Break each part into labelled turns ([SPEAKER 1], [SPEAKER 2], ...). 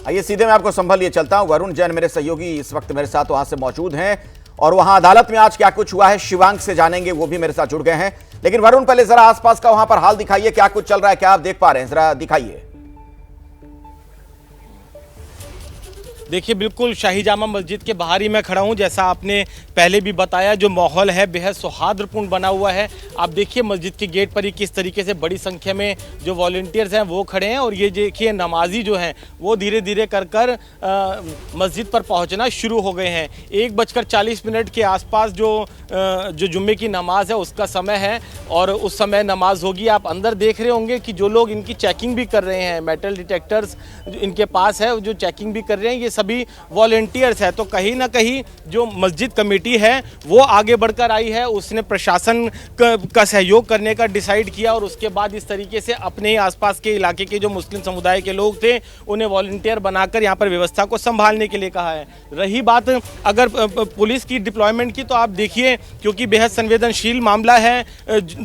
[SPEAKER 1] आइए सीधे मैं आपको संभल लिए चलता हूं। वरुण जैन मेरे सहयोगी इस वक्त मेरे साथ वहां से मौजूद हैं और वहां अदालत में आज क्या कुछ हुआ है शिवांग से जानेंगे, वो भी मेरे साथ जुड़ गए हैं। लेकिन वरुण पहले जरा आसपास का वहां पर हाल दिखाइए, क्या कुछ चल रहा है, क्या आप देख पा रहे हैं, जरा दिखाइए।
[SPEAKER 2] देखिए बिल्कुल शाही जामा मस्जिद के बाहर ही मैं खड़ा हूं। जैसा आपने पहले भी बताया, जो माहौल है बेहद सौहार्दपूर्ण बना हुआ है। आप देखिए मस्जिद के गेट पर ही किस तरीके से बड़ी संख्या में जो वॉलंटियर्स हैं वो खड़े हैं और ये देखिए नमाजी जो हैं वो धीरे धीरे कर मस्जिद पर पहुंचना शुरू हो गए हैं। 1:40 के आसपास जो जुम्मे की नमाज है उसका समय है और उस समय नमाज होगी। आप अंदर देख रहे होंगे कि जो लोग इनकी चेकिंग भी कर रहे हैं, मेटल डिटेक्टर्स इनके पास है जो चेकिंग भी कर रहे हैं, ये सभी वॉलंटियर्स है। तो कहीं ना कहीं जो मस्जिद कमेटी है वो आगे बढ़कर आई है, उसने प्रशासन का सहयोग करने का डिसाइड किया और उसके बाद इस तरीके से अपने ही आसपास के इलाके के जो मुस्लिम समुदाय के लोग थे उन्हें वॉलंटियर बनाकर यहाँ पर व्यवस्था को संभालने के लिए कहा है। रही बात अगर पुलिस की डिप्लॉयमेंट की, तो आप देखिए क्योंकि बेहद संवेदनशील मामला है,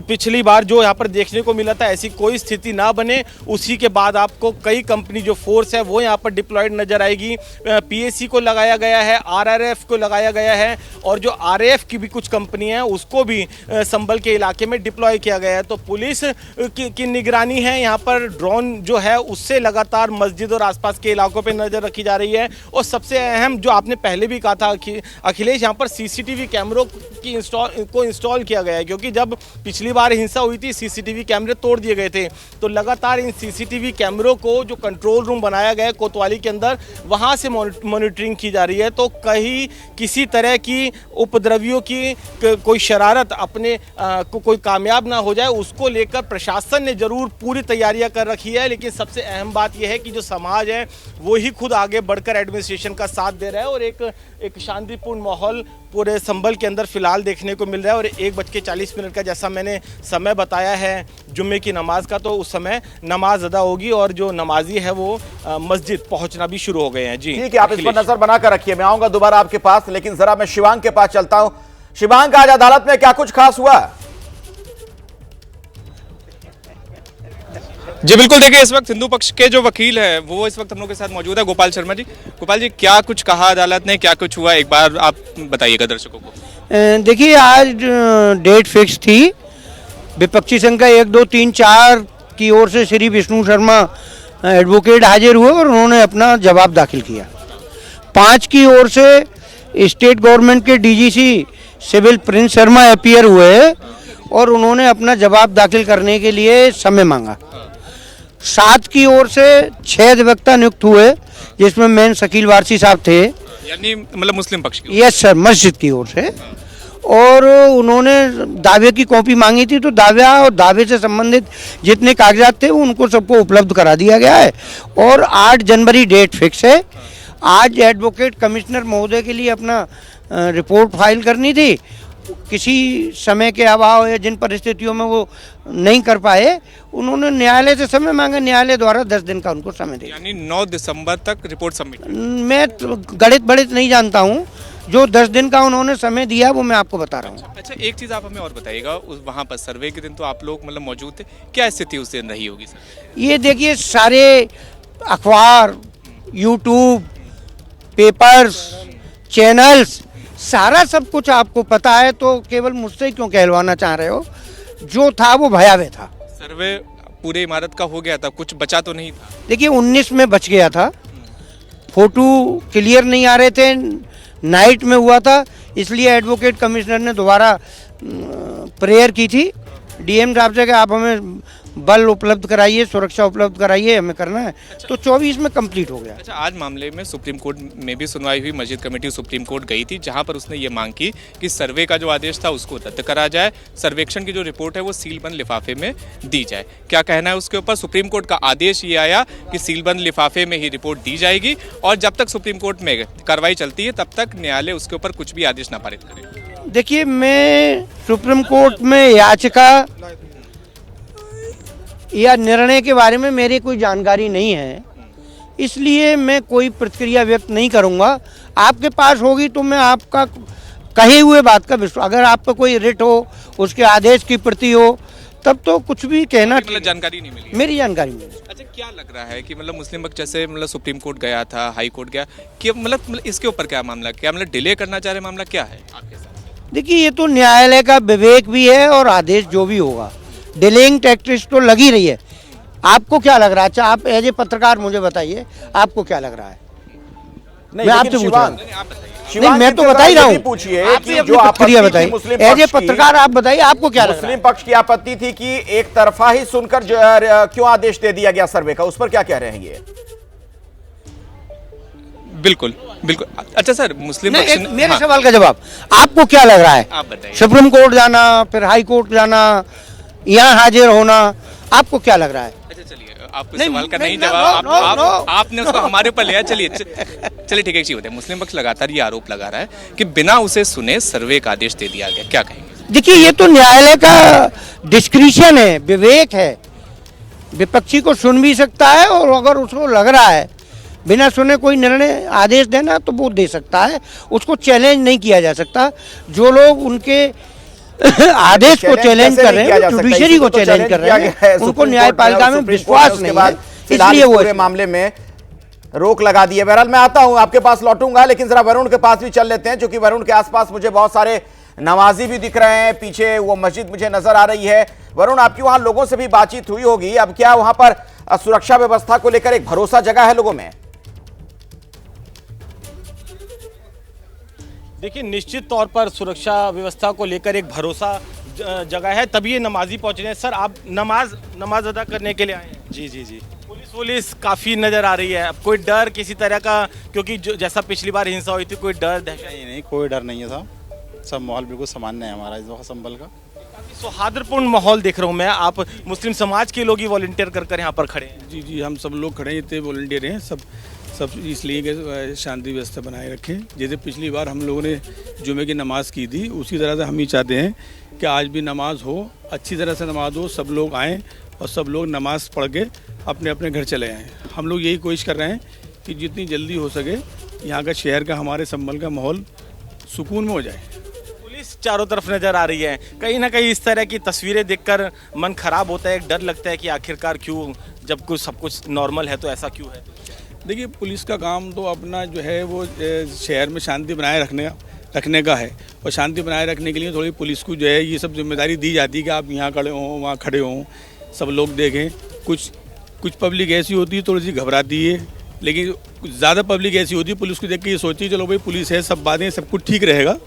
[SPEAKER 2] पिछली बार जो यहाँ पर देखने को मिला था ऐसी कोई स्थिति ना बने, उसी के बाद आपको कई कंपनी जो फोर्स है वो यहाँ पर डिप्लॉयड नजर आएगी। पीएसी को लगाया गया है, आरआरएफ को लगाया गया है और जो आरएएफ की भी कुछ कंपनी है उसको भी संभल के इलाके में डिप्लॉय किया गया है। तो पुलिस की निगरानी है, यहाँ पर ड्रोन जो है उससे लगातार मस्जिद और आसपास के इलाकों पे नज़र रखी जा रही है। और सबसे अहम जो आपने पहले भी कहा था कि अखिलेश, यहाँ पर सीसीटीवी कैमरों की इंस्टॉल किया गया है, क्योंकि जब पिछली बार हिंसा हुई थी सीसीटीवी कैमरे तोड़ दिए गए थे। तो लगातार इन सीसीटीवी कैमरों को जो कंट्रोल रूम बनाया गया है कोतवाली के अंदर, वहाँ से मॉनिटरिंग की जा रही है। तो कहीं किसी तरह की उपद्रवियों की कोई शरारत अपने को कोई कामयाब ना हो जाए, उसको लेकर प्रशासन ने जरूर पूरी तैयारियां कर रखी है। लेकिन सबसे अहम बात यह है कि जो समाज है वो ही खुद आगे बढ़कर एडमिनिस्ट्रेशन का साथ दे रहा है और एक शांतिपूर्ण माहौल पूरे संभल के अंदर फिलहाल देखने को मिल रहा है। और 1:40 का जैसा मैंने समय बताया है जुम्मे की नमाज का, तो उस समय नमाज अदा होगी और जो नमाजी है वो मस्जिद पहुंचना भी शुरू हो गए हैं। जी
[SPEAKER 1] ठीक है, आप इस पर नजर बनाकर रखिए, मैं आऊंगा दोबारा आपके पास। लेकिन जरा मैं शिवांग के पास चलता हूं। शिवांग, आज अदालत में क्या कुछ खास हुआ?
[SPEAKER 3] जी बिल्कुल, देखिए इस वक्त हिंदू पक्ष के जो वकील है वो इस वक्त हम लोग के साथ मौजूद है, गोपाल शर्मा जी। गोपाल जी, क्या कुछ कहा अदालत ने, क्या कुछ हुआ, एक बार आप बताइएगा दर्शकों को।
[SPEAKER 4] देखिए आज डेट फिक्स थी, विपक्षी संघ का 1, 2, 3, 4 की ओर से श्री विष्णु शर्मा एडवोकेट हाजिर हुए और उन्होंने अपना जवाब दाखिल किया। 5 की ओर से स्टेट गवर्नमेंट के DGC civil Prince Sharma appear हुए और उन्होंने अपना जवाब दाखिल करने के लिए समय मांगा। 7 की ओर से 6 अधिवक्ता नियुक्त हुए, जिसमें मेन शकील वारसी साहब थे,
[SPEAKER 3] यानी मतलब मुस्लिम पक्ष की।
[SPEAKER 4] यस सर, मस्जिद की ओर से। और उन्होंने दावे की कॉपी मांगी थी, तो दावे से संबंधित जितने कागजात थे उनको सबको उपलब्ध करा दिया गया है। और 8 जनवरी डेट फिक्स है। आज एडवोकेट कमिश्नर महोदय के लिए अपना रिपोर्ट फाइल करनी थी, किसी समय के अभाव या जिन परिस्थितियों में वो नहीं कर पाए, उन्होंने न्यायालय से समय मांगा। न्यायालय द्वारा 10 दिन का उनको समय दिया,
[SPEAKER 3] यानी 9 दिसंबर तक रिपोर्ट सबमिट।
[SPEAKER 4] मैं गणित नहीं जानता हूँ, जो 10 दिन का उन्होंने समय दिया वो मैं आपको बता रहा हूँ।
[SPEAKER 3] अच्छा, एक चीज़ आप हमें और बताइएगा, उस वहाँ पर सर्वे के दिन तो आप लोग मतलब मौजूद थे, क्या स्थिति उस दिन रही होगी सर?
[SPEAKER 4] ये देखिए, सारे अखबार, यूट्यूब, पेपर्स, चैनल्स, सारा सब कुछ आपको पता है, तो केवल मुझसे क्यों कहलवाना चाह रहे हो? जो था वो भयावह था।
[SPEAKER 3] सर्वे पूरे इमारत का हो गया था, कुछ बचा तो नहीं था?
[SPEAKER 4] देखिए 19 में बच गया था, फोटो क्लियर नहीं आ रहे थे, नाइट में हुआ था, इसलिए एडवोकेट कमिश्नर ने दोबारा प्रेयर की थी डीएम साहब से कि आप हमें बल उपलब्ध कराइए, सुरक्षा उपलब्ध कराइए, हमें करना है। तो 24 में कंप्लीट हो गया।
[SPEAKER 3] अच्छा, आज मामले में सुप्रीम कोर्ट में भी सुनवाई हुई। मस्जिद कमेटी सुप्रीम कोर्ट गई थी, जहां पर उसने ये मांग की कि सर्वे का जो आदेश था उसको रद्द करा जाए, सर्वेक्षण की जो रिपोर्ट है वो सीलबंद लिफाफे में दी जाए। क्या कहना है उसके ऊपर? सुप्रीम कोर्ट का आदेश ये आया कि सीलबंद लिफाफे में ही रिपोर्ट दी जाएगी और जब तक सुप्रीम कोर्ट में कार्रवाई चलती है तब तक न्यायालय उसके ऊपर कुछ भी आदेश न पारित करे।
[SPEAKER 4] देखिए, मैं सुप्रीम कोर्ट में याचिका या निर्णय के बारे में मेरी कोई जानकारी नहीं है, इसलिए मैं कोई प्रतिक्रिया व्यक्त नहीं करूंगा। आपके पास होगी तो मैं आपका कही हुए बात का विश्वास, अगर आपको कोई रिट हो, उसके आदेश की प्रति हो, तब तो कुछ भी कहना।
[SPEAKER 3] जानकारी नहीं मिली?
[SPEAKER 4] मेरी जानकारी नहीं।
[SPEAKER 3] अच्छा, क्या लग रहा है कि मतलब मुस्लिम पक्ष जैसे मतलब सुप्रीम कोर्ट गया था, हाई कोर्ट गया, कि मतलब इसके ऊपर क्या मामला, क्या मतलब डिले करना चाह रहे, मामला क्या है आपके साथ?
[SPEAKER 4] देखिए, ये तो न्यायालय का विवेक भी है और आदेश जो भी होगा, डिलेइंग टैक्टिक्स तो लगी रही है। आपको क्या लग रहा है? अच्छा, आप एज ए पत्रकार मुझे बताइए, आपको क्या लग रहा है? मैं आपसे पूछ रहा हूँ। नहीं, मैं तो बता ही रहा हूँ,
[SPEAKER 1] पूछिए
[SPEAKER 4] आपसे
[SPEAKER 1] कि
[SPEAKER 4] अपनी
[SPEAKER 1] जो
[SPEAKER 4] प्रतिक्रिया
[SPEAKER 1] आपत्ति थी
[SPEAKER 4] बताइए
[SPEAKER 1] मुस्लिम
[SPEAKER 4] एज ए
[SPEAKER 1] पक्ष की,
[SPEAKER 4] पत्रकार, आप बताइए आपको क्या लग रहा
[SPEAKER 1] मुस्लिम
[SPEAKER 4] है?
[SPEAKER 1] पक्ष की आपत्ति थी कि एक तरफा ही सुनकर क्यों आदेश दे दिया गया सर्वे का, उस पर क्या कह रहे हैं ये?
[SPEAKER 3] बिल्कुल बिल्कुल। अच्छा सर, मुस्लिम
[SPEAKER 4] नहीं,
[SPEAKER 3] पक्ष
[SPEAKER 4] एक मेरे सवाल का जवाब, आपको क्या लग रहा है?
[SPEAKER 3] आप बताइए।
[SPEAKER 4] सुप्रीम कोर्ट जाना, फिर हाई कोर्ट जाना, यहाँ हाजिर होना, आपको क्या लग रहा है?
[SPEAKER 3] अच्छा चलिए, आपको
[SPEAKER 4] नहीं,
[SPEAKER 3] सवाल का
[SPEAKER 4] नहीं,
[SPEAKER 3] नहीं
[SPEAKER 4] नो,
[SPEAKER 3] जवाब,
[SPEAKER 4] नो, नो।
[SPEAKER 3] आपने उसको हमारे ऊपर लिया। चलिए चलिए ठीक है, एक चीज होता है, मुस्लिम पक्ष लगातार ये आरोप लगा रहा है कि बिना उसे सुने सर्वे का आदेश दे दिया गया, क्या कहेंगे?
[SPEAKER 4] देखिए, ये तो न्यायालय का डिस्क्रिशन है, विवेक है। विपक्षी को सुन भी सकता है और अगर उसको लग रहा है बिना सुने कोई निर्णय आदेश देना तो वो दे सकता है, उसको चैलेंज नहीं किया जा सकता। जो लोग उनके आदेश को चैलेंज कर रहे हैं, जुडिशरी को चैलेंज कर रहे हैं, उनको न्यायपालिका में विश्वास नहीं है, इसलिए वो
[SPEAKER 1] पूरे मामले में रोक लगा दी है। बहरहाल मैं आता हूं, आपके पास लौटूंगा, लेकिन जरा वरुण के पास भी चल लेते हैं, क्योंकि वरुण के आसपास मुझे बहुत सारे नमाजी भी दिख रहे हैं, पीछे वो मस्जिद मुझे नजर आ रही है। वरुण, आपकी वहां लोगों से भी बातचीत हुई होगी, अब क्या वहां पर सुरक्षा व्यवस्था को लेकर एक भरोसा जगा है लोगों में?
[SPEAKER 2] देखिए, निश्चित तौर पर सुरक्षा व्यवस्था को लेकर एक भरोसा जगह है, तभी ये नमाजी पहुंच रहे हैं। सर, आप नमाज अदा करने के लिए आए हैं?
[SPEAKER 5] जी।
[SPEAKER 2] पुलिस काफी नजर आ रही है, अब कोई डर किसी तरह का, क्योंकि जैसा पिछली बार हिंसा हुई थी, कोई डर दहशत?
[SPEAKER 5] नहीं, कोई डर नहीं है साहब, सब माहौल बिल्कुल सामान्य है हमारा इस वक्त संभल का।
[SPEAKER 2] काफी सौहार्दपूर्ण माहौल देख रहा हूँ मैं। आप मुस्लिम समाज के लोग ही वॉलंटियर कर यहाँ पर खड़े हैं?
[SPEAKER 6] जी, हम सब लोग खड़े हैं, इतने वॉलंटियर हैं सब इसलिए कि शांति व्यवस्था बनाए रखें। जैसे पिछली बार हम लोगों ने जुमे की नमाज़ की थी, उसी तरह से हम ही चाहते हैं कि आज भी नमाज हो, अच्छी तरह से नमाज हो, सब लोग आएँ और सब लोग नमाज़ पढ़ के अपने अपने घर चले आएँ। हम लोग यही कोशिश कर रहे हैं कि जितनी जल्दी हो सके यहाँ का, शहर का, हमारे संभल का माहौल सुकून में हो जाए।
[SPEAKER 2] पुलिस चारों तरफ नजर आ रही है, कहीं ना कहीं इस तरह की तस्वीरें देखकर मन खराब होता है, एक डर लगता है कि आखिरकार क्यों, जब कुछ सब कुछ नॉर्मल है तो ऐसा क्यों है?
[SPEAKER 6] देखिए, पुलिस का काम तो अपना जो है वो शहर में शांति बनाए रखने का है, और शांति बनाए रखने के लिए थोड़ी पुलिस को जो है ये सब जिम्मेदारी दी जाती है कि आप यहाँ खड़े हों, वहाँ खड़े हों, सब लोग देखें। कुछ पब्लिक ऐसी होती है थोड़ी सी घबराती है, लेकिन ज़्यादा पब्लिक ऐसी होती है पुलिस को देख के ये सोचती है चलो भाई पुलिस है, सब बातें, सब कुछ ठीक रहेगा,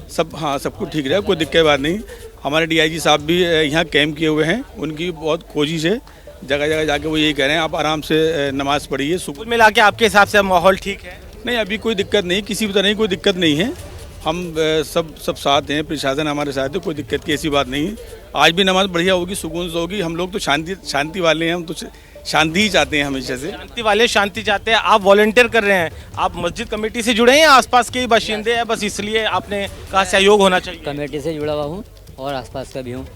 [SPEAKER 6] सब कुछ ठीक रहेगा, कोई दिक्कत बात नहीं। हमारे DIG साहब भी यहाँ कैंप किए हुए हैं, उनकी बहुत कोशिश है, जगह जगह जाके वो यही कह रहे हैं आप आराम से नमाज़ पढ़िए।
[SPEAKER 2] कुल मिला के आपके हिसाब से माहौल ठीक है?
[SPEAKER 6] नहीं, अभी कोई दिक्कत नहीं, किसी भी तरह की कोई दिक्कत नहीं है। हम सब साथ हैं, प्रशासन हमारे साथ है, कोई दिक्कत की ऐसी बात नहीं है। आज भी नमाज बढ़िया होगी, सुकून से होगी। हम लोग तो शांति वाले हैं, हम तो शांति ही चाहते हैं हमेशा से।
[SPEAKER 2] शांति वाले शांति चाहते हैं। आप वॉलंटियर कर रहे हैं, आप मस्जिद कमेटी से जुड़े हैं या आसपास के बाशिंदे हैं, बस इसलिए आपने कहा सहयोग होना चाहिए?
[SPEAKER 7] कमेटी से जुड़ा हुआ हूँ और आसपास का भी हूँ।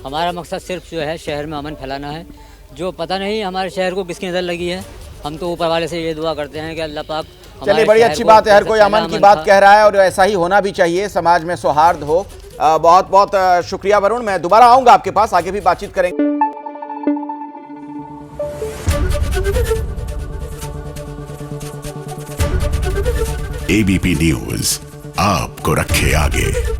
[SPEAKER 7] हमारा मकसद सिर्फ जो है शहर में अमन फैलाना है। जो पता नहीं हमारे शहर को किसकी नज़र लगी है, हम तो ऊपर वाले से ये दुआ करते हैं कि अल्लाह पाक।
[SPEAKER 1] चलिए, बड़ी अच्छी बात है, हर कोई अमन की बात कह रहा है और ऐसा ही होना भी चाहिए, समाज में सौहार्द हो। बहुत बहुत शुक्रिया वरुण, मैं दोबारा आऊंगा आपके पास, आगे भी बातचीत करेंगे।
[SPEAKER 8] ABP न्यूज आपको रखे आगे।